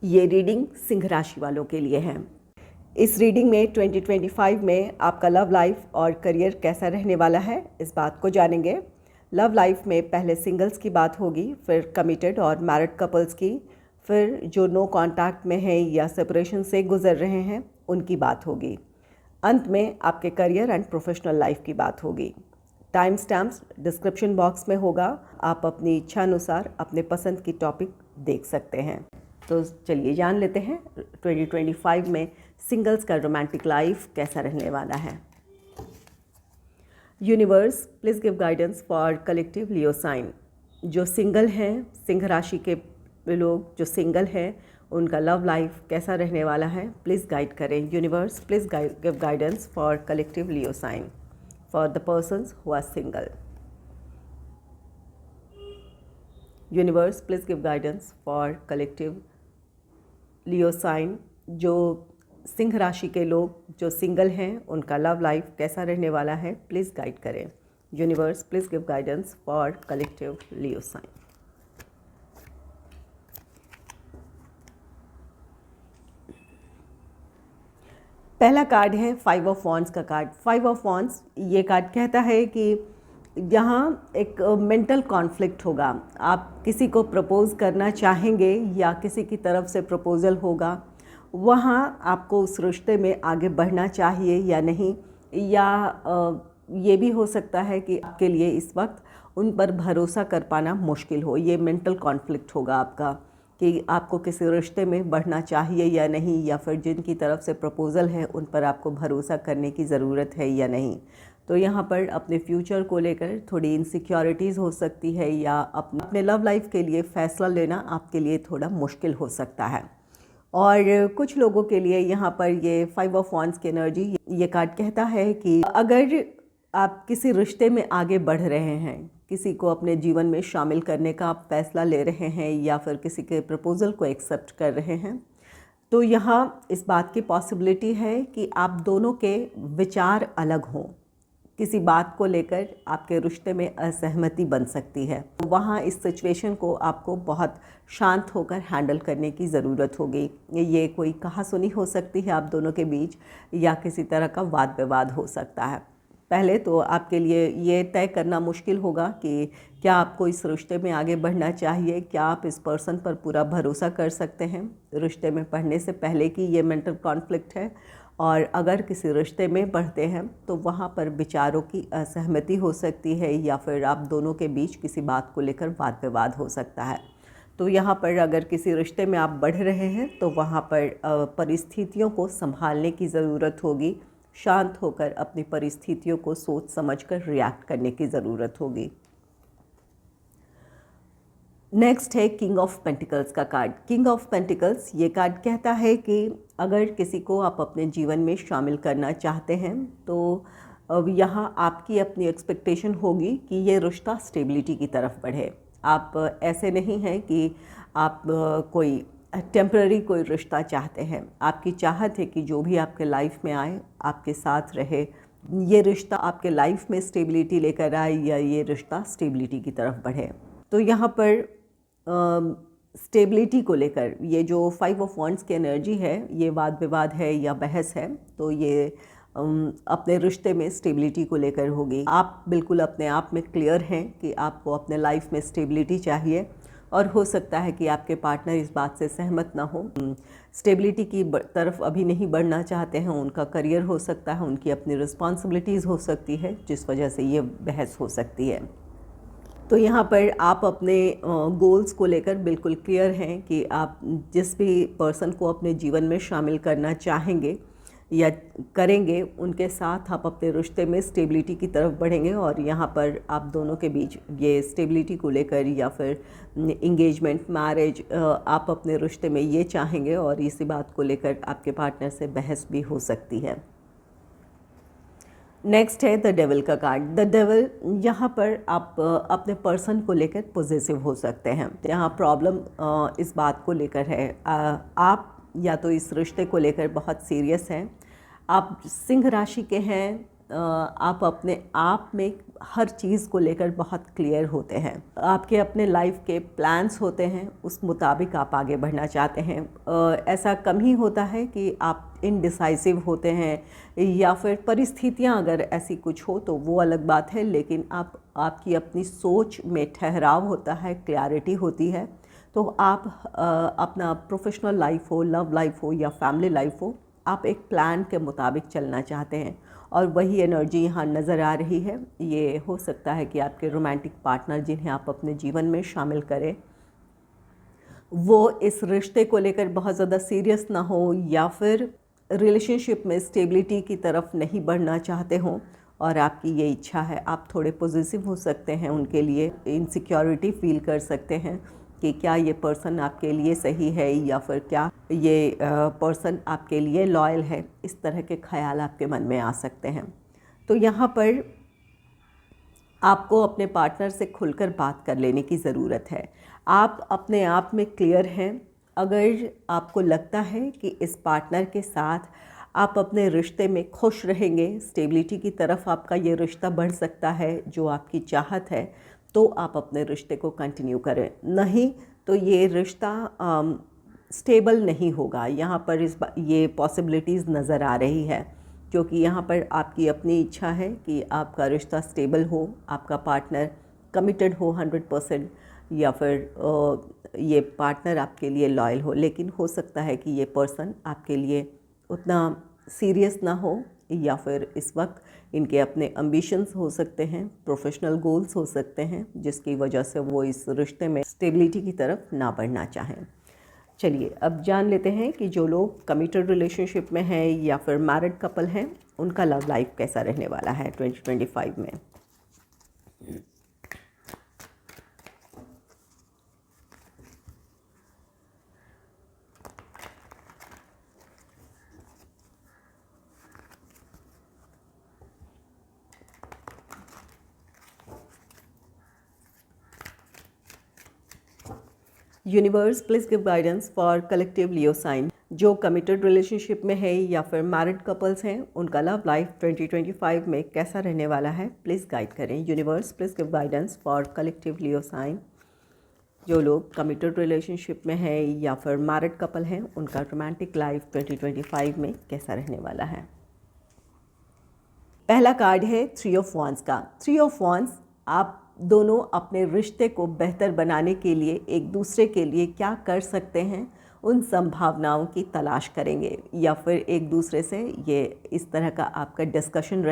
ये रीडिंग सिंह राशि वालों के लिए है। इस रीडिंग में 2025 में आपका लव लाइफ और करियर कैसा रहने वाला है, इस बात को जानेंगे। लव लाइफ में पहले सिंगल्स की बात होगी, फिर कमिटेड और मैरिड कपल्स की, फिर जो नो कांटेक्ट में हैं या सेपरेशन से गुजर रहे हैं उनकी बात होगी। अंत में आपके करियर एंड प्रोफेशनल लाइफ की बात होगी। टाइम स्टैम्प्स डिस्क्रिप्शन बॉक्स में होगा, आप अपनी इच्छा अनुसार अपने पसंद की टॉपिक देख सकते हैं। तो चलिए जान लेते हैं 2025 में सिंगल्स का रोमांटिक लाइफ कैसा रहने वाला है। Universe please give guidance for collective Leo sign. जो सिंगल हैं, सिंह राशि के लोग जो सिंगल हैं, उनका लव लाइफ कैसा रहने वाला है, प्लीज़ गाइड करें। Universe please give guidance for collective Leo sign for the persons who are single. Universe please give guidance for collective Leo sign. जो सिंह राशि के लोग जो सिंगल हैं, उनका लव लाइफ कैसा रहने वाला है, प्लीज़ गाइड करें। Universe please give guidance for collective Leo sign. पहला कार्ड है 5 ऑफ वॉन्ड्स का कार्ड। 5 ऑफ वॉन्ड्स ये कार्ड कहता है कि यहाँ एक मेंटल कॉन्फ्लिक्ट होगा। आप किसी को प्रपोज़ करना चाहेंगे या किसी की तरफ से प्रपोज़ल होगा, वहाँ आपको उस रिश्ते में आगे बढ़ना चाहिए या नहीं, या ये भी हो सकता है कि आपके लिए इस वक्त उन पर भरोसा कर पाना मुश्किल हो। ये मेंटल कॉन्फ्लिक्ट होगा आपका कि आपको किसी रिश्ते में बढ़ना चाहिए या नहीं, या फिर जिनकी तरफ से प्रपोज़ल है उन पर आपको भरोसा करने की ज़रूरत है या नहीं। तो यहाँ पर अपने फ्यूचर को लेकर थोड़ी इनसिक्योरिटीज़ हो सकती है, या अपने लव लाइफ के लिए फ़ैसला लेना आपके लिए थोड़ा मुश्किल हो सकता है। और कुछ लोगों के लिए यहाँ पर ये 5 ऑफ वॉन्ड्स की एनर्जी, ये कार्ड कहता है कि अगर आप किसी रिश्ते में आगे बढ़ रहे हैं, किसी को अपने जीवन में शामिल करने का आप फैसला ले रहे हैं, या फिर किसी के प्रपोज़ल को एक्सेप्ट कर रहे हैं, तो यहाँ इस बात की पॉसिबिलिटी है कि आप दोनों के विचार अलग हों। किसी बात को लेकर आपके रिश्ते में असहमति बन सकती है। वहाँ इस सिचुएशन को आपको बहुत शांत होकर हैंडल करने की ज़रूरत होगी। ये कोई कहासुनी हो सकती है आप दोनों के बीच, या किसी तरह का वाद विवाद हो सकता है। पहले तो आपके लिए ये तय करना मुश्किल होगा कि क्या आपको इस रिश्ते में आगे बढ़ना चाहिए, क्या आप इस पर्सन पर पूरा भरोसा कर सकते हैं रिश्ते में बढ़ने से पहले कि ये मेंटल कॉन्फ्लिक्ट है। और अगर किसी रिश्ते में बढ़ते हैं तो वहाँ पर विचारों की असहमति हो सकती है, या फिर आप दोनों के बीच किसी बात को लेकर वाद विवाद हो सकता है। तो यहाँ पर अगर किसी रिश्ते में आप बढ़ रहे हैं तो वहाँ पर परिस्थितियों को संभालने की ज़रूरत होगी। शांत होकर अपनी परिस्थितियों को सोच समझकर रिएक्ट करने की ज़रूरत होगी। नेक्स्ट है किंग ऑफ पेंटिकल्स का कार्ड। किंग ऑफ पेंटिकल्स ये कार्ड कहता है कि अगर किसी को आप अपने जीवन में शामिल करना चाहते हैं तो अब यहाँ आपकी अपनी एक्सपेक्टेशन होगी कि ये रिश्ता स्टेबिलिटी की तरफ बढ़े। आप ऐसे नहीं हैं कि आप कोई टेम्पररी कोई रिश्ता चाहते हैं। आपकी चाहत है कि जो भी आपके लाइफ में आए आपके साथ रहे, ये रिश्ता आपके लाइफ में स्टेबिलिटी लेकर आए, या ये रिश्ता स्टेबिलिटी की तरफ बढ़े। तो यहाँ पर स्टेबिलिटी को लेकर ये जो 5 ऑफ वॉन्ड्स की एनर्जी है, ये वाद विवाद है या बहस है, तो ये अपने रिश्ते में स्टेबिलिटी को लेकर होगी। आप बिल्कुल अपने आप में क्लियर हैं कि आपको अपने लाइफ में स्टेबिलिटी चाहिए, और हो सकता है कि आपके पार्टनर इस बात से सहमत ना हो, स्टेबिलिटी की तरफ अभी नहीं बढ़ना चाहते हैं। उनका करियर हो सकता है, उनकी अपनी रिस्पॉन्सिबिलिटीज़ हो सकती है, जिस वजह से ये बहस हो सकती है। तो यहाँ पर आप अपने गोल्स को लेकर बिल्कुल क्लियर हैं कि आप जिस भी पर्सन को अपने जीवन में शामिल करना चाहेंगे या करेंगे, उनके साथ आप अपने रिश्ते में स्टेबिलिटी की तरफ बढ़ेंगे। और यहाँ पर आप दोनों के बीच ये स्टेबिलिटी को लेकर या फिर इंगेजमेंट, मैरिज, आप अपने रिश्ते में ये चाहेंगे, और इसी बात को लेकर आपके पार्टनर से बहस भी हो सकती है। नेक्स्ट है द डेविल का कार्ड। द डेविल, यहाँ पर आप अपने पर्सन को लेकर पॉजिटिव हो सकते हैं। यहाँ प्रॉब्लम इस बात को लेकर है, आप या तो इस रिश्ते को लेकर बहुत सीरियस हैं, आप सिंह राशि के हैं, आप अपने आप में हर चीज़ को लेकर बहुत क्लियर होते हैं। आपके अपने लाइफ के प्लान्स होते हैं, उस मुताबिक आप आगे बढ़ना चाहते हैं। ऐसा कम ही होता है कि आप इनडिसाइसिव होते हैं या फिर परिस्थितियां अगर ऐसी कुछ हो तो वो अलग बात है, लेकिन आपकी अपनी सोच में ठहराव होता है, क्लैरिटी होती है। तो आप अपना प्रोफेशनल लाइफ हो, लव लाइफ हो या फैमिली लाइफ हो, आप एक प्लान के मुताबिक चलना चाहते हैं और वही एनर्जी यहाँ नज़र आ रही है। ये हो सकता है कि आपके रोमांटिक पार्टनर जिन्हें आप अपने जीवन में शामिल करें वो इस रिश्ते को लेकर बहुत ज़्यादा सीरियस ना हो या फिर रिलेशनशिप में स्टेबिलिटी की तरफ नहीं बढ़ना चाहते हों और आपकी ये इच्छा है। आप थोड़े पॉजिटिव हो सकते हैं, उनके लिए इनसिक्योरिटी फील कर सकते हैं कि क्या ये पर्सन आपके लिए सही है या फिर क्या ये पर्सन आपके लिए लॉयल है। इस तरह के ख्याल आपके मन में आ सकते हैं। तो यहाँ पर आपको अपने पार्टनर से खुलकर बात कर लेने की ज़रूरत है। आप अपने आप में क्लियर हैं। अगर आपको लगता है कि इस पार्टनर के साथ आप अपने रिश्ते में खुश रहेंगे, स्टेबिलिटी की तरफ आपका ये रिश्ता बढ़ सकता है जो आपकी चाहत है, तो आप अपने रिश्ते को कंटिन्यू करें। नहीं तो ये रिश्ता स्टेबल नहीं होगा। यहाँ पर ये पॉसिबिलिटीज़ नज़र आ रही है, क्योंकि यहाँ पर आपकी अपनी इच्छा है कि आपका रिश्ता स्टेबल हो, आपका पार्टनर कमिटेड हो 100% या फिर ये पार्टनर आपके लिए लॉयल हो। लेकिन हो सकता है कि ये पर्सन आपके लिए उतना सीरियस ना हो या फिर इस वक्त इनके अपने एम्बिशंस हो सकते हैं, प्रोफेशनल गोल्स हो सकते हैं, जिसकी वजह से वो इस रिश्ते में स्टेबिलिटी की तरफ ना बढ़ना चाहें। चलिए अब जान लेते हैं कि जो लोग कमिटेड रिलेशनशिप में हैं या फिर मैरिड कपल हैं उनका लव लाइफ कैसा रहने वाला है 2025 में। Universe please give guidance for collective Leo sign. जो कमिटेड रिलेशनशिप में है या फिर मैरिड कपल्स हैं उनका लव लाइफ 2025 में कैसा रहने वाला है, प्लीज़ गाइड करें। Universe please give guidance for collective Leo sign. जो लोग कमिटेड रिलेशनशिप में है या फिर मैरिड कपल हैं उनका रोमांटिक लाइफ 2025 में कैसा रहने वाला है। पहला कार्ड है 3 ऑफ वांड्स का। 3 ऑफ वांड्स, आप दोनों अपने रिश्ते को बेहतर बनाने के लिए एक दूसरे के लिए क्या कर सकते हैं उन संभावनाओं की तलाश करेंगे, या फिर एक दूसरे से ये इस तरह का आपका डिस्कशन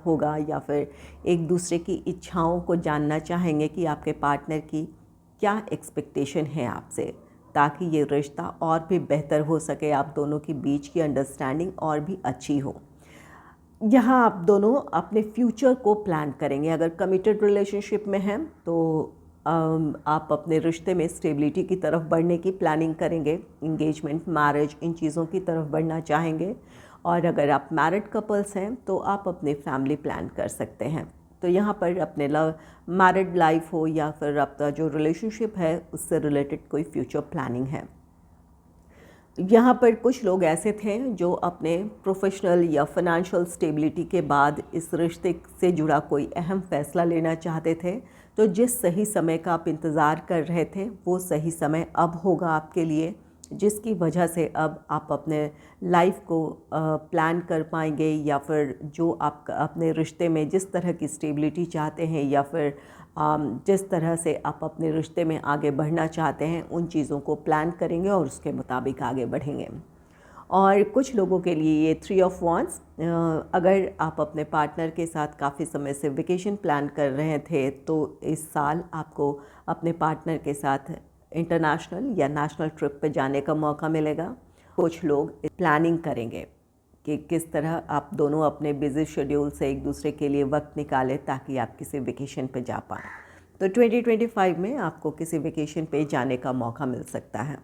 होगा या फिर एक दूसरे की इच्छाओं को जानना चाहेंगे कि आपके पार्टनर की क्या एक्सपेक्टेशन है आपसे, ताकि ये रिश्ता और भी बेहतर हो सके, आप दोनों के बीच की अंडरस्टैंडिंग और भी अच्छी हो। यहाँ आप दोनों अपने फ्यूचर को प्लान करेंगे। अगर कमिटेड रिलेशनशिप में हैं तो आप अपने रिश्ते में स्टेबिलिटी की तरफ बढ़ने की प्लानिंग करेंगे, इंगेजमेंट, मैरिज, इन चीज़ों की तरफ बढ़ना चाहेंगे। और अगर आप मैरिड कपल्स हैं तो आप अपने फैमिली प्लान कर सकते हैं। तो यहाँ पर अपने मैरिड लाइफ हो या फिर आपका जो रिलेशनशिप है उससे रिलेटेड कोई फ्यूचर प्लानिंग है। यहाँ पर कुछ लोग ऐसे थे जो अपने प्रोफेशनल या फाइनेंशियल स्टेबिलिटी के बाद इस रिश्ते से जुड़ा कोई अहम फैसला लेना चाहते थे। तो जिस सही समय का आप इंतज़ार कर रहे थे वो सही समय अब होगा आपके लिए, जिसकी वजह से अब आप अपने लाइफ को प्लान कर पाएंगे, या फिर जो आप अपने रिश्ते में जिस तरह की स्टेबिलिटी चाहते हैं या फिर जिस तरह से आप अपने रिश्ते में आगे बढ़ना चाहते हैं उन चीज़ों को प्लान करेंगे और उसके मुताबिक आगे बढ़ेंगे। और कुछ लोगों के लिए ये 3 ऑफ वांड्स, अगर आप अपने पार्टनर के साथ काफ़ी समय से वेकेशन प्लान कर रहे थे तो इस साल आपको अपने पार्टनर के साथ इंटरनेशनल या नेशनल ट्रिप पे जाने का मौका मिलेगा। कुछ लोग प्लानिंग करेंगे कि किस तरह आप दोनों अपने बिजी शेड्यूल से एक दूसरे के लिए वक्त निकालें ताकि आप किसी वेकेशन पे जा पाएँ। तो 2025 में आपको किसी वेकेशन पे जाने का मौका मिल सकता है।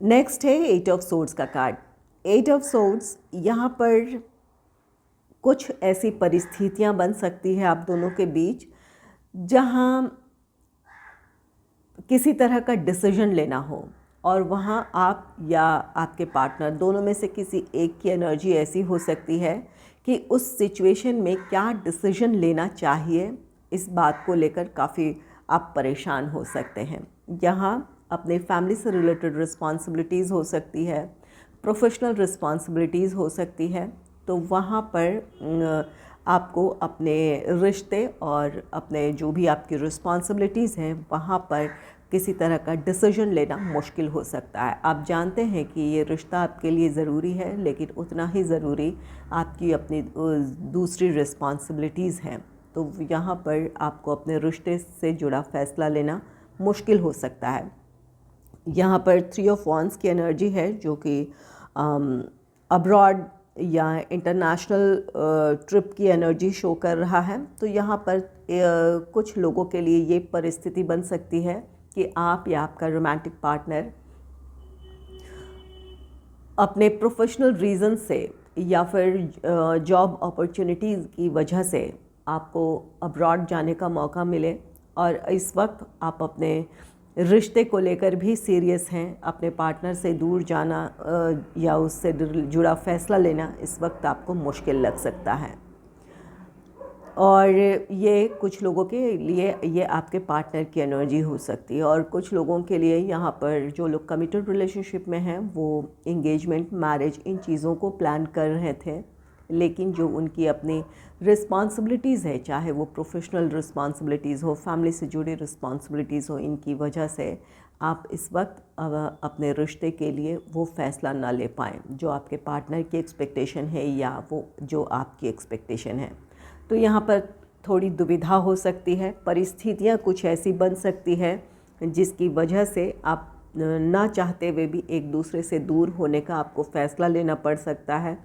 नेक्स्ट है 8 ऑफ सोर्ड्स का कार्ड। 8 ऑफ सोर्ड्स, यहाँ पर कुछ ऐसी परिस्थितियाँ बन सकती है आप दोनों के बीच जहाँ किसी तरह का डिसीजन लेना हो, और वहाँ आप या आपके पार्टनर दोनों में से किसी एक की एनर्जी ऐसी हो सकती है कि उस सिचुएशन में क्या डिसीजन लेना चाहिए, इस बात को लेकर काफ़ी आप परेशान हो सकते हैं। यहाँ अपने फैमिली से रिलेटेड रिस्पॉन्सिबिलिटीज़ हो सकती है, प्रोफेशनल रिस्पॉन्सिबिलिटीज़ हो सकती है। तो वहाँ पर आपको अपने रिश्ते और अपने जो भी आपकी रिस्पॉन्सिबिलिटीज़ हैं वहाँ पर किसी तरह का डिसीजन लेना मुश्किल हो सकता है। आप जानते हैं कि ये रिश्ता आपके लिए ज़रूरी है, लेकिन उतना ही ज़रूरी आपकी अपनी दूसरी रिस्पॉन्सिबिलिटीज़ हैं। तो यहाँ पर आपको अपने रिश्ते से जुड़ा फ़ैसला लेना मुश्किल हो सकता है। यहाँ पर 3 ऑफ वॉन्ड्स की एनर्जी है, जो कि अब्रॉड या इंटरनेशनल ट्रिप की एनर्जी शो कर रहा है। तो यहाँ पर कुछ लोगों के लिए ये परिस्थिति बन सकती है कि आप या आपका रोमांटिक पार्टनर अपने प्रोफेशनल रीज़न से या फिर जॉब अपॉर्चुनिटीज़ की वजह से आपको अब्रॉड जाने का मौका मिले, और इस वक्त आप अपने रिश्ते को लेकर भी सीरियस हैं। अपने पार्टनर से दूर जाना या उससे जुड़ा फ़ैसला लेना इस वक्त आपको मुश्किल लग सकता है। और ये कुछ लोगों के लिए ये आपके पार्टनर की एनर्जी हो सकती है, और कुछ लोगों के लिए यहाँ पर जो लोग कमिटेड रिलेशनशिप में हैं वो इंगेजमेंट, मैरिज, इन चीज़ों को प्लान कर रहे थे, लेकिन जो उनकी अपनी रिस्पॉन्सिबिलिटीज़ है, चाहे वो प्रोफेशनल रिस्पॉन्सिबिलिटीज़ हो, फैमिली से जुड़ी रिस्पॉन्सिबिलिटीज़ हो, इनकी वजह से आप इस वक्त अपने रिश्ते के लिए वो फ़ैसला ना ले पाएँ जो आपके पार्टनर की एक्सपेक्टेशन है या वो जो आपकी एक्सपेक्टेशन है। तो यहाँ पर थोड़ी दुविधा हो सकती है, परिस्थितियाँ कुछ ऐसी बन सकती है जिसकी वजह से आप ना चाहते हुए भी एक दूसरे से दूर होने का आपको फ़ैसला लेना पड़ सकता है।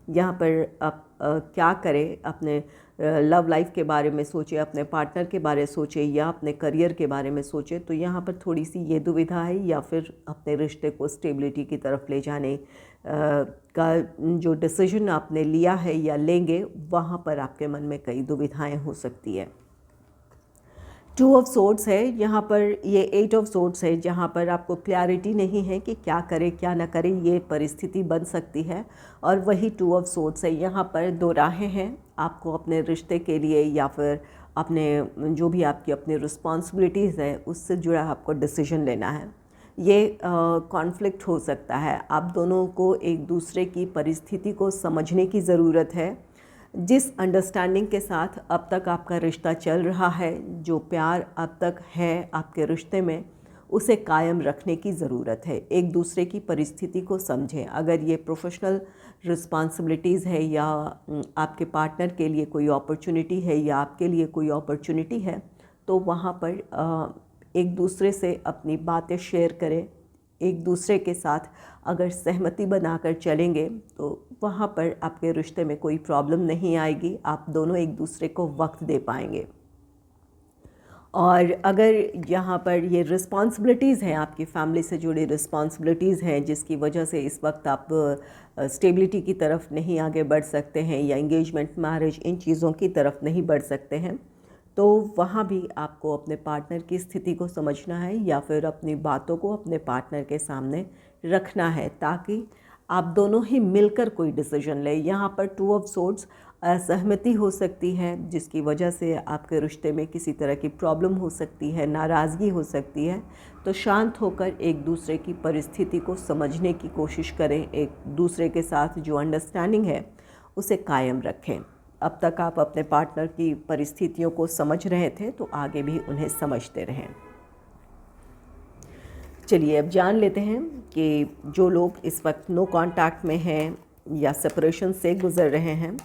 यहाँ पर आप क्या करें, अपने लव लाइफ के बारे में सोचें, अपने पार्टनर के बारे में सोचें या अपने करियर के बारे में सोचें। तो यहाँ पर थोड़ी सी ये दुविधा है, या फिर अपने रिश्ते को स्टेबिलिटी की तरफ ले जाने का जो डिसीजन आपने लिया है या लेंगे, वहाँ पर आपके मन में कई दुविधाएं हो सकती है। 2 ऑफ सोर्ड्स है यहाँ पर, ये 8 ऑफ सोर्ड्स है जहाँ पर आपको क्लैरिटी नहीं है कि क्या करें क्या ना करें, ये परिस्थिति बन सकती है। और वही 2 ऑफ सोर्ड्स है, यहाँ पर दो राहें हैं आपको अपने रिश्ते के लिए या फिर अपने जो भी आपकी अपनी रिस्पॉन्सिबिलिटीज़ है उससे जुड़ा आपको डिसीजन लेना है। ये कॉन्फ्लिक्ट हो सकता है, आप दोनों को एक दूसरे की परिस्थिति को समझने की ज़रूरत है। जिस अंडरस्टैंडिंग के साथ अब तक आपका रिश्ता चल रहा है, जो प्यार अब तक है आपके रिश्ते में, उसे कायम रखने की ज़रूरत है। एक दूसरे की परिस्थिति को समझें। अगर ये प्रोफेशनल रिस्पॉन्सिबिलिटीज़ है या आपके पार्टनर के लिए कोई अपॉर्चुनिटी है या आपके लिए कोई अपॉर्चुनिटी है, तो वहाँ पर एक दूसरे से अपनी बातें शेयर करें। एक दूसरे के साथ अगर सहमति बनाकर चलेंगे तो वहाँ पर आपके रिश्ते में कोई प्रॉब्लम नहीं आएगी, आप दोनों एक दूसरे को वक्त दे पाएंगे। और अगर यहाँ पर ये रिस्पॉन्सिबिलिटीज़ हैं, आपकी फैमिली से जुड़ी रिस्पॉन्सिबिलिटीज़ हैं जिसकी वजह से इस वक्त आप स्टेबिलिटी की तरफ नहीं आगे बढ़ सकते हैं या इंगेजमेंट, मैरिज, इन चीज़ों की तरफ नहीं बढ़ सकते हैं, तो वहाँ भी आपको अपने पार्टनर की स्थिति को समझना है या फिर अपनी बातों को अपने पार्टनर के सामने रखना है, ताकि आप दोनों ही मिलकर कोई डिसीजन लें। यहाँ पर 2 ऑफ सोर्ड्स, असहमति हो सकती है जिसकी वजह से आपके रिश्ते में किसी तरह की प्रॉब्लम हो सकती है, नाराज़गी हो सकती है। तो शांत होकर एक दूसरे की परिस्थिति को समझने की कोशिश करें, एक दूसरे के साथ जो अंडरस्टैंडिंग है उसे कायम रखें। अब तक आप अपने पार्टनर की परिस्थितियों को समझ रहे थे, तो आगे भी उन्हें समझते रहें। चलिए अब जान लेते हैं कि जो लोग इस वक्त नो कांटेक्ट में हैं या सेपरेशन से गुज़र रहे हैं,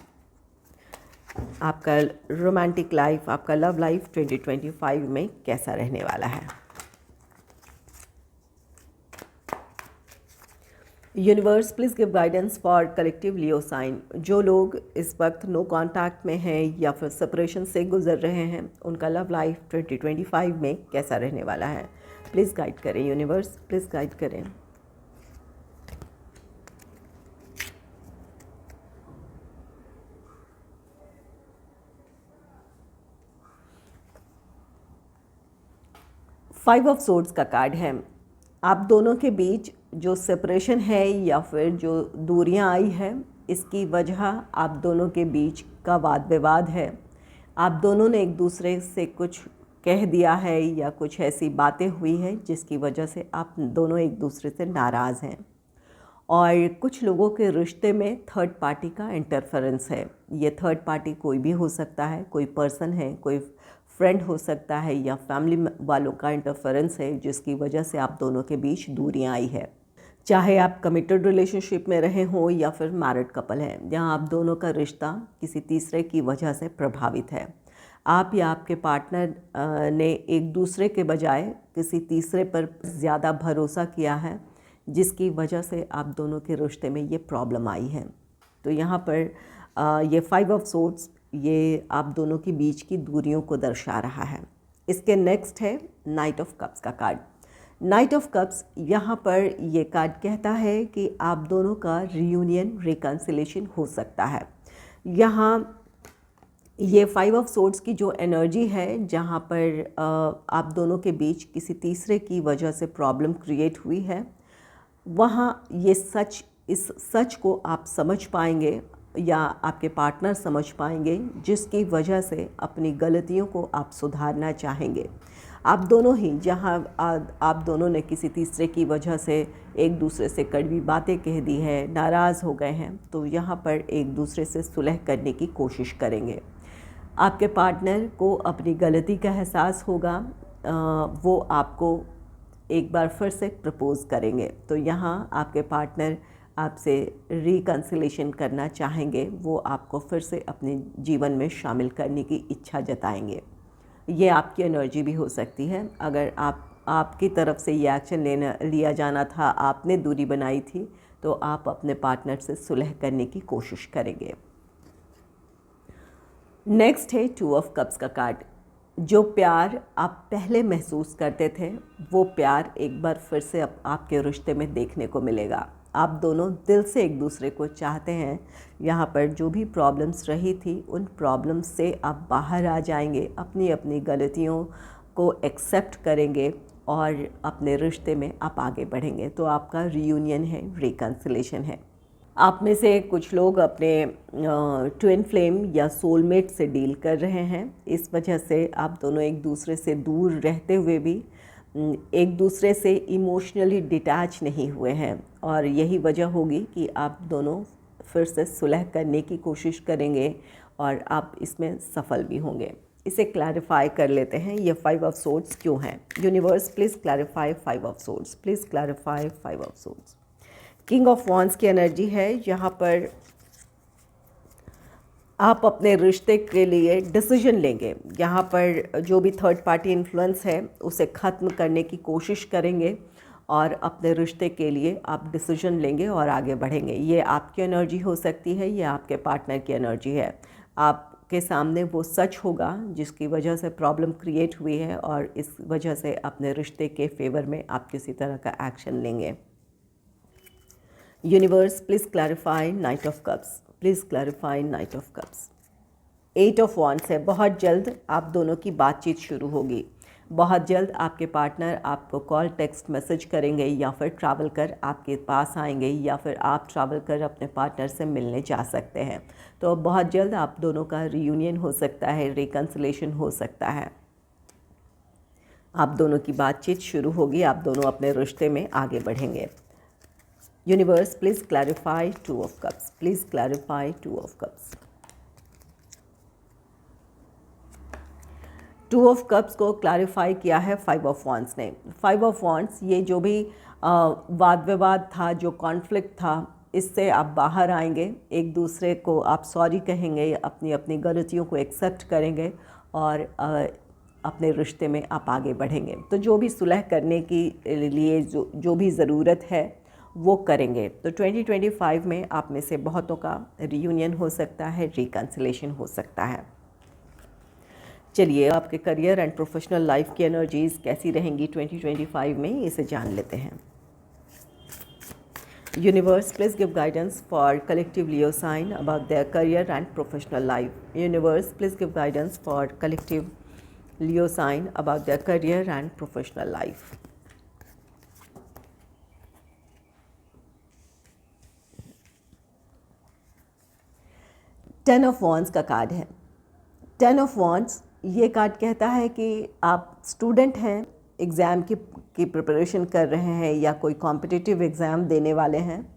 आपका रोमांटिक लाइफ, आपका लव लाइफ 2025 में कैसा रहने वाला है। Universe please give guidance for collective Leo sign. जो लोग इस वक्त नो कांटेक्ट में हैं या फिर सेपरेशन से गुज़र रहे हैं, उनका लव लाइफ 2025 में कैसा रहने वाला है। प्लीज़ गाइड करें यूनिवर्स, प्लीज़ गाइड करें। फाइव ऑफ सोर्ड्स का कार्ड है। आप दोनों के बीच जो सेपरेशन है या फिर जो दूरियां आई है, इसकी वजह आप दोनों के बीच का वाद विवाद है। आप दोनों ने एक दूसरे से कुछ कह दिया है या कुछ ऐसी बातें हुई है जिसकी वजह से आप दोनों एक दूसरे से नाराज़ हैं। और कुछ लोगों के रिश्ते में थर्ड पार्टी का इंटरफेरेंस है। ये थर्ड पार्टी कोई भी हो सकता है, कोई पर्सन है, कोई फ्रेंड हो सकता है या फैमिली वालों का इंटरफेरेंस है जिसकी वजह से आप दोनों के बीच दूरियां आई है। चाहे आप कमिटेड रिलेशनशिप में रहे हों या फिर मैरिड कपल हैं, जहां आप दोनों का रिश्ता किसी तीसरे की वजह से प्रभावित है। आप या आपके पार्टनर ने एक दूसरे के बजाय किसी तीसरे पर ज़्यादा भरोसा किया है जिसकी वजह से आप दोनों के रिश्ते में ये प्रॉब्लम आई है। तो यहाँ पर ये 5 ऑफ सोर्ड्स ये आप दोनों के बीच की दूरियों को दर्शा रहा है। इसके नेक्स्ट है नाइट ऑफ कप्स का कार्ड। नाइट ऑफ कप्स यहाँ पर ये कार्ड कहता है कि आप दोनों का रियूनियन रिकन्सिलेशन हो सकता है। यहाँ ये 5 ऑफ सोर्ड्स की जो एनर्जी है, जहाँ पर आप दोनों के बीच किसी तीसरे की वजह से प्रॉब्लम क्रिएट हुई है, वहाँ ये इस सच को आप समझ पाएंगे या आपके पार्टनर समझ पाएंगे, जिसकी वजह से अपनी गलतियों को आप सुधारना चाहेंगे। आप दोनों ही जहाँ आप दोनों ने किसी तीसरे की वजह से एक दूसरे से कड़वी बातें कह दी है, नाराज़ हो गए हैं, तो यहाँ पर एक दूसरे से सुलह करने की कोशिश करेंगे। आपके पार्टनर को अपनी गलती का एहसास होगा, वो आपको एक बार फिर से प्रपोज़ करेंगे। तो यहाँ आपके पार्टनर आपसे रिकन्सिलेशन करना चाहेंगे, वो आपको फिर से अपने जीवन में शामिल करने की इच्छा जताएंगे। ये आपकी एनर्जी भी हो सकती है। अगर आपकी तरफ से ये एक्शन लिया जाना था, आपने दूरी बनाई थी, तो आप अपने पार्टनर से सुलह करने की कोशिश करेंगे। नेक्स्ट है 2 ऑफ कप्स का कार्ड। जो प्यार आप पहले महसूस करते थे, वो प्यार एक बार फिर से आपके रिश्ते में देखने को मिलेगा। आप दोनों दिल से एक दूसरे को चाहते हैं। यहाँ पर जो भी प्रॉब्लम्स रही थी, उन प्रॉब्लम्स से आप बाहर आ जाएंगे, अपनी अपनी गलतियों को एक्सेप्ट करेंगे और अपने रिश्ते में आप आगे बढ़ेंगे। तो आपका रियूनियन है, रिकन्सिलेशन है। आप में से कुछ लोग अपने ट्विन फ्लेम या सोलमेट से डील कर रहे हैं। इस वजह से आप दोनों एक दूसरे से दूर रहते हुए भी एक दूसरे से इमोशनली डिटैच नहीं हुए हैं, और यही वजह होगी कि आप दोनों फिर से सुलह करने की कोशिश करेंगे और आप इसमें सफल भी होंगे। इसे क्लैरिफाई कर लेते हैं, ये 5 ऑफ सोर्ड्स क्यों हैं। Universe please clarify 5 of swords, please clarify 5 of swords. King of wands की एनर्जी है। यहाँ पर आप अपने रिश्ते के लिए डिसीजन लेंगे। यहाँ पर जो भी थर्ड पार्टी इन्फ्लुएंस है उसे ख़त्म करने की कोशिश करेंगे और अपने रिश्ते के लिए आप डिसीजन लेंगे और आगे बढ़ेंगे। ये आपकी एनर्जी हो सकती है, ये आपके पार्टनर की एनर्जी है। आपके सामने वो सच होगा जिसकी वजह से प्रॉब्लम क्रिएट हुई है, और इस वजह से अपने रिश्ते के फेवर में आप किसी तरह का एक्शन लेंगे। Universe please clarify night of cups, please clarify night of cups. 8 of wands है। बहुत जल्द आप दोनों की बातचीत शुरू होगी। बहुत जल्द आपके पार्टनर आपको कॉल, टेक्स्ट, मैसेज करेंगे या फिर ट्रैवल कर आपके पास आएंगे, या फिर आप ट्रैवल कर अपने पार्टनर से मिलने जा सकते हैं। तो बहुत जल्द आप दोनों का रियूनियन हो सकता है, रिकन्सिलेशन हो सकता है। आप दोनों की बातचीत शुरू होगी, आप दोनों अपने रिश्ते में आगे बढ़ेंगे। Universe please clarify 2 of cups, please clarify 2 of cups. 2 of cups को क्लैरिफाई किया है 5 ऑफ वॉन्ड्स ने। 5 ऑफ वॉन्ड्स, ये जो भी वाद विवाद था, जो कॉन्फ्लिक्ट था, इससे आप बाहर आएंगे। एक दूसरे को आप सॉरी कहेंगे, अपनी अपनी गलतियों को एक्सेप्ट करेंगे और अपने रिश्ते में आप आगे बढ़ेंगे। तो जो भी सुलह करने की लिए जो भी ज़रूरत है वो करेंगे। तो 2025 में आप में से बहुतों का रियूनियन हो सकता है, रिकन्सिलेशन हो सकता है। चलिए, आपके करियर एंड प्रोफेशनल लाइफ की एनर्जीज़ कैसी रहेंगी 2025 में, इसे जान लेते हैं। Universe please give guidance for collective Leo sign about their career and professional life. Universe please give guidance for collective Leo sign about their career and professional life. 10 of wands का card है। 10 of wands ये card कहता है कि आप student हैं, exam की preparation कर रहे हैं या कोई कॉम्पिटिटिव एग्ज़ाम देने वाले हैं।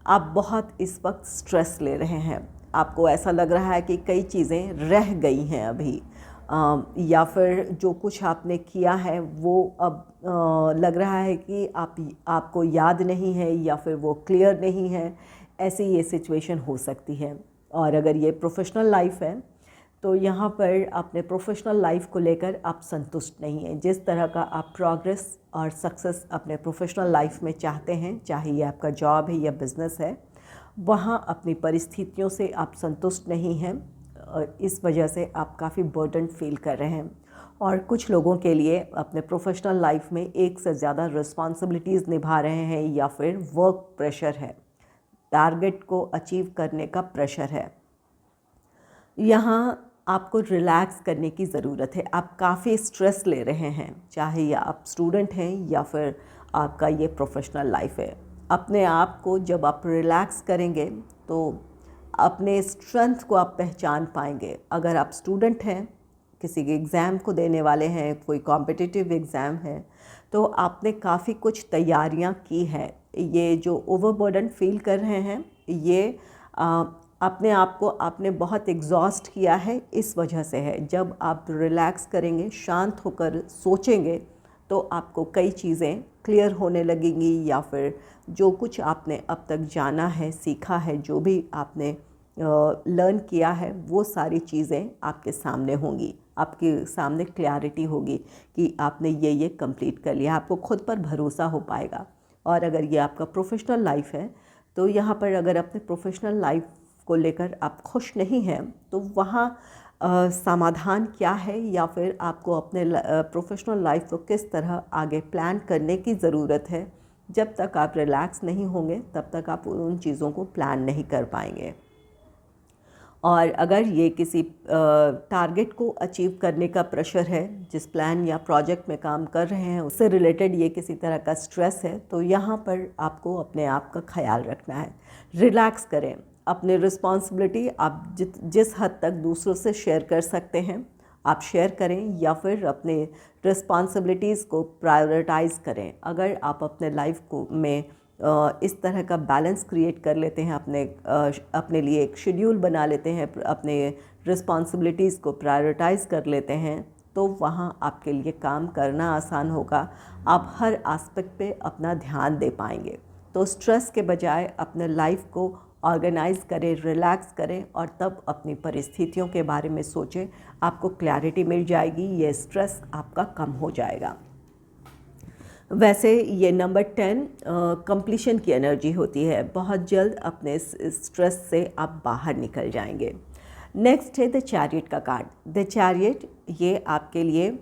आप बहुत इस वक्त स्ट्रेस ले रहे हैं, आपको ऐसा लग रहा है कि कई चीज़ें रह गई हैं अभी, या फिर जो कुछ आपने किया है वो अब लग रहा है कि आपको याद नहीं है या फिर वो क्लियर नहीं है। ऐसी ये सिचुएशन हो सकती है। और अगर ये प्रोफेशनल लाइफ है तो यहाँ पर अपने प्रोफेशनल लाइफ को लेकर आप संतुष्ट नहीं हैं। जिस तरह का आप प्रोग्रेस और सक्सेस अपने प्रोफेशनल लाइफ में चाहते हैं, चाहे ये आपका जॉब है या बिज़नेस है, वहाँ अपनी परिस्थितियों से आप संतुष्ट नहीं हैं और इस वजह से आप काफ़ी बर्डन फील कर रहे हैं। और कुछ लोगों के लिए अपने प्रोफेशनल लाइफ में एक से ज़्यादा रिस्पॉन्सिबिलिटीज़ निभा रहे हैं या फिर वर्क प्रेशर है, टारगेट को अचीव करने का प्रेशर है। यहाँ आपको रिलैक्स करने की ज़रूरत है। आप काफ़ी स्ट्रेस ले रहे हैं, चाहे या आप स्टूडेंट हैं या फिर आपका ये प्रोफेशनल लाइफ है। अपने आप को जब आप रिलैक्स करेंगे तो अपने स्ट्रेंथ को आप पहचान पाएंगे। अगर आप स्टूडेंट हैं, किसी के एग्ज़ाम को देने वाले हैं, कोई कॉम्पिटिटिव एग्ज़ाम है, तो आपने काफ़ी कुछ तैयारियां की हैं। ये जो ओवरबर्डन फील कर रहे हैं, ये अपने आप को आपने बहुत एग्जॉस्ट किया है, इस वजह से है। जब आप रिलैक्स करेंगे, शांत होकर सोचेंगे, तो आपको कई चीज़ें क्लियर होने लगेंगी या फिर जो कुछ आपने अब तक जाना है, सीखा है, जो भी आपने लर्न किया है, वो सारी चीज़ें आपके सामने होंगी। आपके सामने क्लैरिटी होगी कि आपने ये कंप्लीट कर लिया। आपको खुद पर भरोसा हो पाएगा। और अगर ये आपका प्रोफेशनल लाइफ है तो यहाँ पर अगर अपने प्रोफेशनल लाइफ को लेकर आप खुश नहीं हैं तो वहाँ समाधान क्या है या फिर आपको अपने प्रोफेशनल लाइफ को किस तरह आगे प्लान करने की ज़रूरत है। जब तक आप रिलैक्स नहीं होंगे तब तक आप उन चीज़ों को प्लान नहीं कर पाएंगे। और अगर ये किसी टारगेट को अचीव करने का प्रेशर है, जिस प्लान या प्रोजेक्ट में काम कर रहे हैं उससे रिलेटेड ये किसी तरह का स्ट्रेस है, तो यहाँ पर आपको अपने आप का ख्याल रखना है। रिलैक्स करें। अपनी रिस्पॉन्सिबिलिटी आप जिस हद तक दूसरों से शेयर कर सकते हैं आप शेयर करें या फिर अपने रिस्पॉन्सिबिलिटीज़ को प्रायोरिटाइज़ करें। अगर आप अपने लाइफ को में इस तरह का बैलेंस क्रिएट कर लेते हैं, अपने लिए एक शेड्यूल बना लेते हैं, अपने रिस्पॉन्सिबिलिटीज़ को प्रायोरिटाइज़ कर लेते हैं, तो वहाँ आपके लिए काम करना आसान होगा। आप हर एस्पेक्ट पे अपना ध्यान दे पाएंगे। तो स्ट्रेस के बजाय अपने लाइफ को ऑर्गेनाइज़ करें, रिलैक्स करें और तब अपनी परिस्थितियों के बारे में सोचें। आपको क्लैरिटी मिल जाएगी, ये स्ट्रेस आपका कम हो जाएगा। वैसे ये नंबर 10 कंप्लीशन की एनर्जी होती है। बहुत जल्द अपने स्ट्रेस से आप बाहर निकल जाएंगे। नेक्स्ट है द चैरियट का कार्ड। द चैरियट ये आपके लिए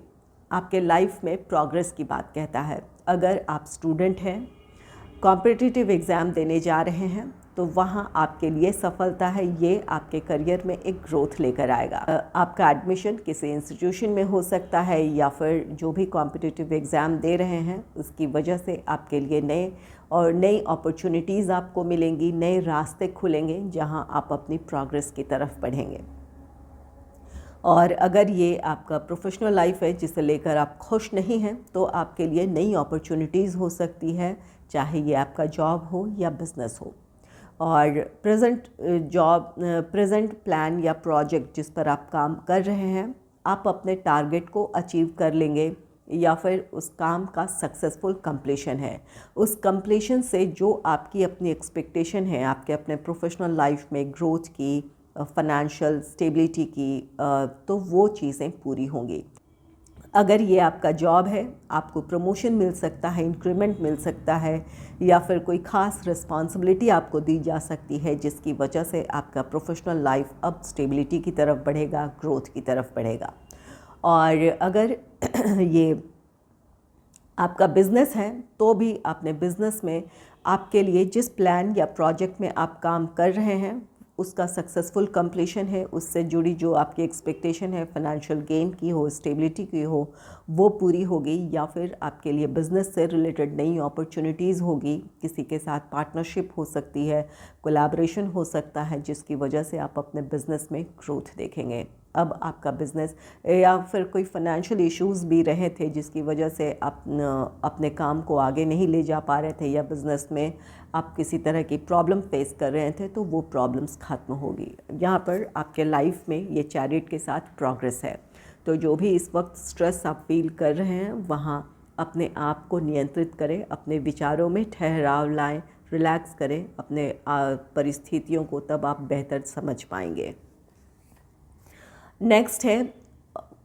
आपके लाइफ में प्रोग्रेस की बात कहता है। अगर आप स्टूडेंट हैं, कॉम्पिटिटिव एग्ज़ाम देने जा रहे हैं, तो वहाँ आपके लिए सफलता है। ये आपके करियर में एक ग्रोथ लेकर आएगा। आपका एडमिशन किसी इंस्टीट्यूशन में हो सकता है या फिर जो भी कॉम्पिटिटिव एग्ज़ाम दे रहे हैं उसकी वजह से आपके लिए नई अपॉर्चुनिटीज़ आपको मिलेंगी, नए रास्ते खुलेंगे जहाँ आप अपनी प्रोग्रेस की तरफ बढ़ेंगे। और अगर ये आपका प्रोफेशनल लाइफ है जिसे लेकर आप खुश नहीं हैं, तो आपके लिए नई अपॉर्चुनिटीज़ हो सकती है, चाहे ये आपका जॉब हो या बिज़नेस हो। और प्रेजेंट प्लान या प्रोजेक्ट जिस पर आप काम कर रहे हैं, आप अपने टारगेट को अचीव कर लेंगे या फिर उस काम का सक्सेसफुल कंप्लीशन है। उस कंप्लीशन से जो आपकी अपनी एक्सपेक्टेशन है आपके अपने प्रोफेशनल लाइफ में ग्रोथ की, फाइनेंशियल स्टेबिलिटी की, तो वो चीज़ें पूरी होंगी। अगर ये आपका जॉब है, आपको प्रमोशन मिल सकता है, इंक्रीमेंट मिल सकता है या फिर कोई ख़ास रिस्पॉन्सिबिलिटी आपको दी जा सकती है जिसकी वजह से आपका प्रोफेशनल लाइफ अब स्टेबिलिटी की तरफ बढ़ेगा, ग्रोथ की तरफ बढ़ेगा। और अगर ये आपका बिज़नेस है तो भी अपने बिज़नेस में आपके लिए जिस प्लान या प्रोजेक्ट में आप काम कर रहे हैं उसका सक्सेसफुल कंप्लीशन है, उससे जुड़ी जो आपकी एक्सपेक्टेशन है फाइनेंशियल गेन की हो, स्टेबिलिटी की हो, वो पूरी होगी, या फिर आपके लिए बिज़नेस से रिलेटेड नई अपॉर्चुनिटीज़ होगी, किसी के साथ पार्टनरशिप हो सकती है, कोलैबोरेशन हो सकता है, जिसकी वजह से आप अपने बिज़नेस में ग्रोथ देखेंगे। अब आपका बिज़नेस या फिर कोई फाइनेंशियल इश्यूज़ भी रहे थे जिसकी वजह से आप अपने काम को आगे नहीं ले जा पा रहे थे, या बिज़नेस में आप किसी तरह की प्रॉब्लम फेस कर रहे थे, तो वो प्रॉब्लम्स ख़त्म होगी। यहाँ पर आपके लाइफ में ये चैरिट के साथ प्रोग्रेस है। तो जो भी इस वक्त स्ट्रेस आप फील कर रहे हैं, वहाँ अपने आप को नियंत्रित करें, अपने विचारों में ठहराव लाएं, रिलैक्स करें अपने परिस्थितियों को, तब आप बेहतर समझ पाएंगे। नेक्स्ट है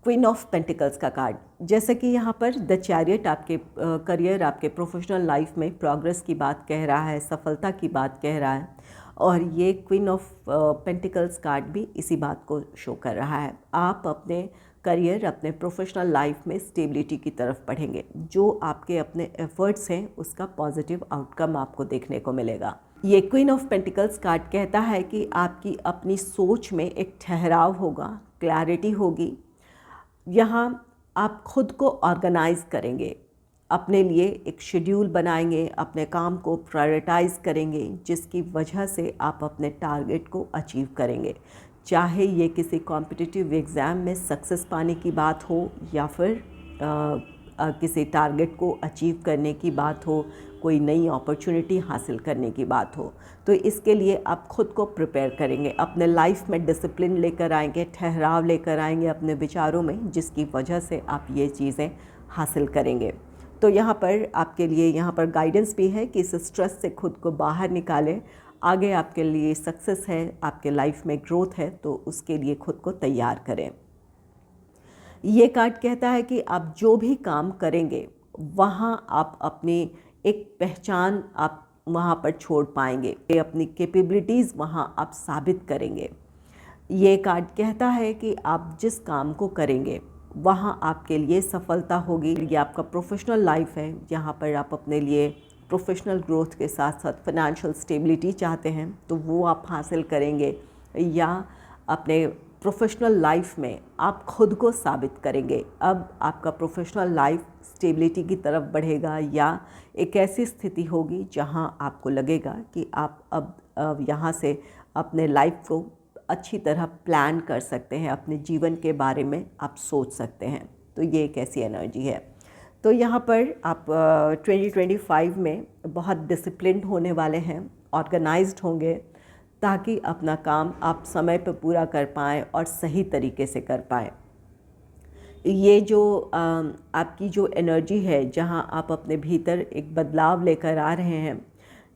क्वीन ऑफ पेंटिकल्स का कार्ड। जैसे कि यहाँ पर द चैरियट आपके करियर, आपके प्रोफेशनल लाइफ में प्रोग्रेस की बात कह रहा है, सफलता की बात कह रहा है, और ये क्वीन ऑफ पेंटिकल्स कार्ड भी इसी बात को शो कर रहा है। आप अपने करियर, अपने प्रोफेशनल लाइफ में स्टेबिलिटी की तरफ बढ़ेंगे। जो आपके अपने एफर्ट्स हैं उसका पॉजिटिव आउटकम आपको देखने को मिलेगा। ये क्वीन ऑफ पेंटिकल्स कार्ड कहता है कि आपकी अपनी सोच में एक ठहराव होगा, क्लैरिटी होगी। यहाँ आप खुद को ऑर्गेनाइज करेंगे, अपने लिए एक शेड्यूल बनाएंगे, अपने काम को प्रायोरिटाइज करेंगे, जिसकी वजह से आप अपने टारगेट को अचीव करेंगे। चाहे ये किसी कॉम्पिटिटिव एग्ज़ाम में सक्सेस पाने की बात हो, या फिर किसी टारगेट को अचीव करने की बात हो, कोई नई अपॉर्चुनिटी हासिल करने की बात हो, तो इसके लिए आप खुद को प्रिपेयर करेंगे, अपने लाइफ में डिसिप्लिन लेकर आएंगे, ठहराव लेकर आएंगे अपने विचारों में, जिसकी वजह से आप ये चीज़ें हासिल करेंगे। तो यहाँ पर आपके लिए यहाँ पर गाइडेंस भी है कि इस स्ट्रेस से खुद को बाहर निकालें। आगे आपके लिए सक्सेस है, आपके लाइफ में ग्रोथ है, तो उसके लिए खुद को तैयार करें। ये कार्ड कहता है कि आप जो भी काम करेंगे वहाँ आप अपनी एक पहचान आप वहाँ पर छोड़ पाएंगे, अपनी कैपेबिलिटीज़ वहाँ आप साबित करेंगे। ये कार्ड कहता है कि आप जिस काम को करेंगे वहाँ आपके लिए सफलता होगी। ये आपका प्रोफेशनल लाइफ है, जहाँ पर आप अपने लिए प्रोफेशनल ग्रोथ के साथ साथ फाइनेंशियल स्टेबिलिटी चाहते हैं, तो वो आप हासिल करेंगे, या अपने प्रोफेशनल लाइफ में आप खुद को साबित करेंगे। अब आपका प्रोफेशनल लाइफ स्टेबिलिटी की तरफ बढ़ेगा, या एक ऐसी स्थिति होगी जहां आपको लगेगा कि आप अब यहाँ से अपने लाइफ को अच्छी तरह प्लान कर सकते हैं, अपने जीवन के बारे में आप सोच सकते हैं। तो ये एक ऐसी एनर्जी है। तो यहाँ पर आप 2025 में बहुत डिसिप्लिन्ड होने वाले हैं, ऑर्गेनाइज्ड होंगे, ताकि अपना काम आप समय पर पूरा कर पाएँ और सही तरीके से कर पाएँ। ये जो आपकी जो एनर्जी है, जहाँ आप अपने भीतर एक बदलाव लेकर आ रहे हैं,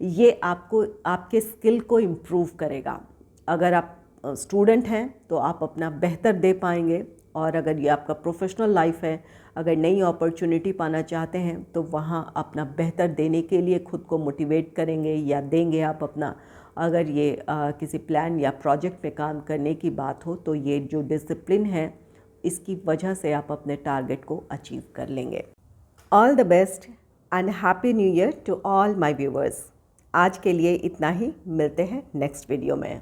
ये आपको आपके स्किल को इम्प्रूव करेगा। अगर आप स्टूडेंट हैं तो आप अपना बेहतर दे पाएंगे, और अगर ये आपका प्रोफेशनल लाइफ है, अगर नई अपॉर्चुनिटी पाना चाहते हैं, तो वहाँ अपना बेहतर देने के लिए खुद को मोटिवेट करेंगे या देंगे आप अपना। अगर ये किसी प्लान या प्रोजेक्ट पे काम करने की बात हो, तो ये जो डिसिप्लिन है, इसकी वजह से आप अपने टारगेट को अचीव कर लेंगे। All the best and happy new year to all my viewers. आज के लिए इतना ही, मिलते हैं नेक्स्ट वीडियो में।